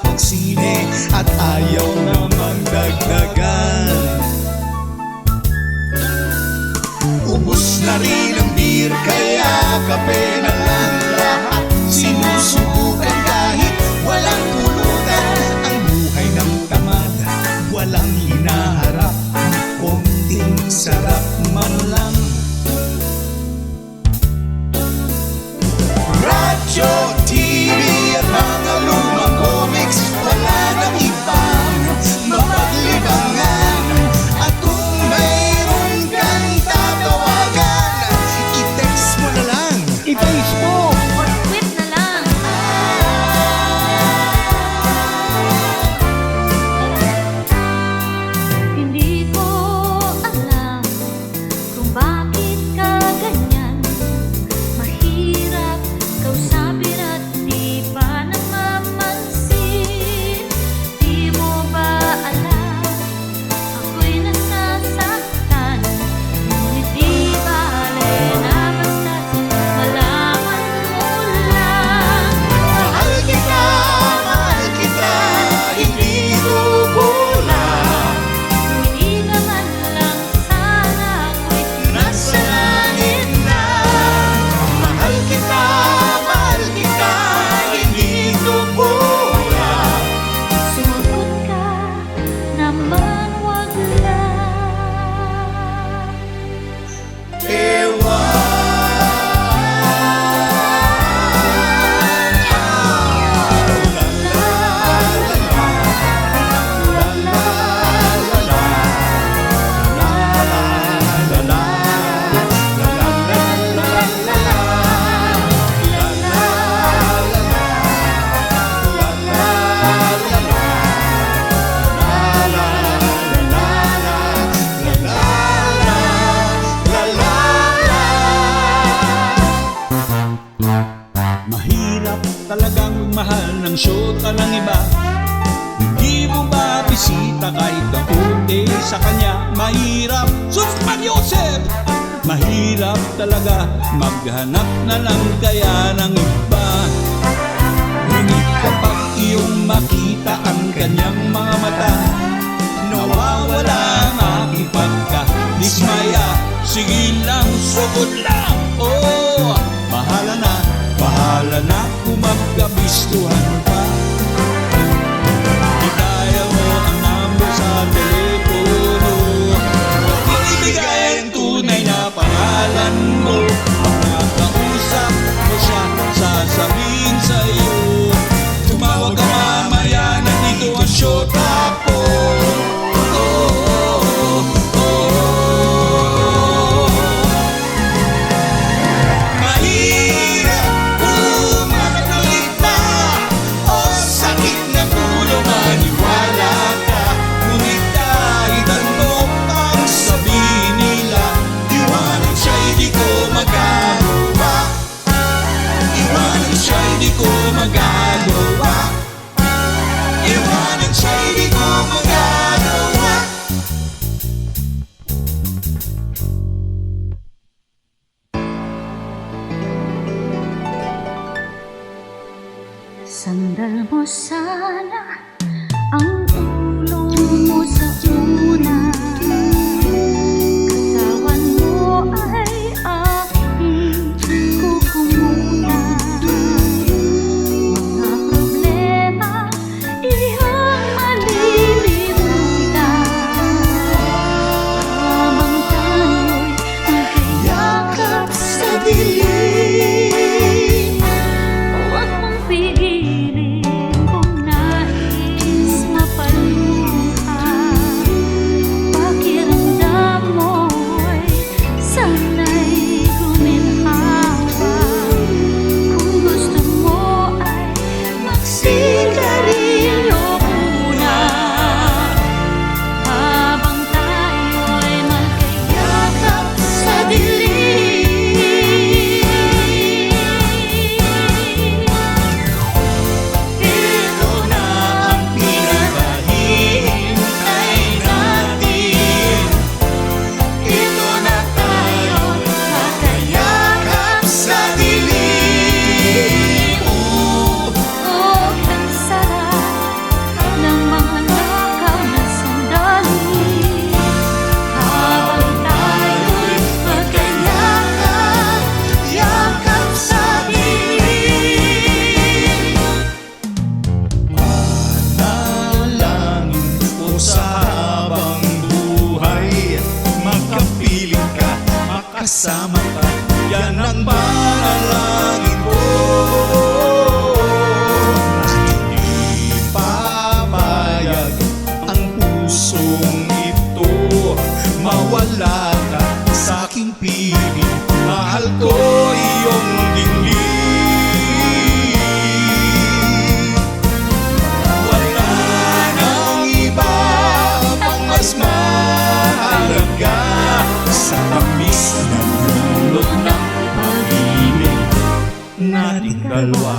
pagsine at ayaw namang dagdagan. Ubus na rin ang beer, kaya kape na lang lahat. Sinusubukan kahit walang pulutan, ang buhay ng tamad, walang hinaharap, konting sarap man lang. Radyo, TV at mga lumang comics, wala nang ibang mapaglibangan. At kung mayroon kang tatawagan, i-text mo na lang, i-Facebook or tweet na lang. Hindi ko alam kung bakit ka ganyan. Mahirap kausapin at di pa namamansin. Di mo ba alam ako'y nasasaktan? Ngunit di bale na basta't malaman mo lang. Mahal kita, hindi kukulang. Hindi naman lang sana ako'y Nasa langit na. Mahal kita, hindi kukulang. sumagot ka naman, wag lang. Mahirap talagang mahal ng syota ng iba. Hindi mo ba bisita kahit kaunti sa kanya? Mahirap, sus Maryosep! Mahirap talaga maghanap na lang kaya ng iba. Ngunit kapag iyong makita ang kanyang mga mata, nawawala ang aking pagka-dismaya. Sige lang, sugod lang, oh, bahala na kung magkabistuhan pa. Itaya mo ang number sa telepono, ibigay ang tunay na pangalan mo. Makakausap mo siya, sasabihin sa'yo, tumawag ka mamaya, nandito ang syota ko. Mahirap umakalita o sakit na pulo, maniwala ka. Ngunit kahit ano pang sabihin nila, iwanan siya'y di ko magagawa. Iwanan siya'y di ko magagawa. Iwanan siya'y di ko magagawa. Sandal mo sana ang ulo mo sa una. Katawan mo ay aking kukungutan. Mga problema iyong malilimutan. Habang tayo'y magkayakap sa dilim, huwag mong pigilin kung nais makasama ka. Yan ang panalangin ko. Hindi papayag ang pusong ito mawala ka sa aking piling. Mahal ko iyong dingding. Wala nang iba pang mas mahalaga sa tamis na dulot ng pag-ibig nating dalawa.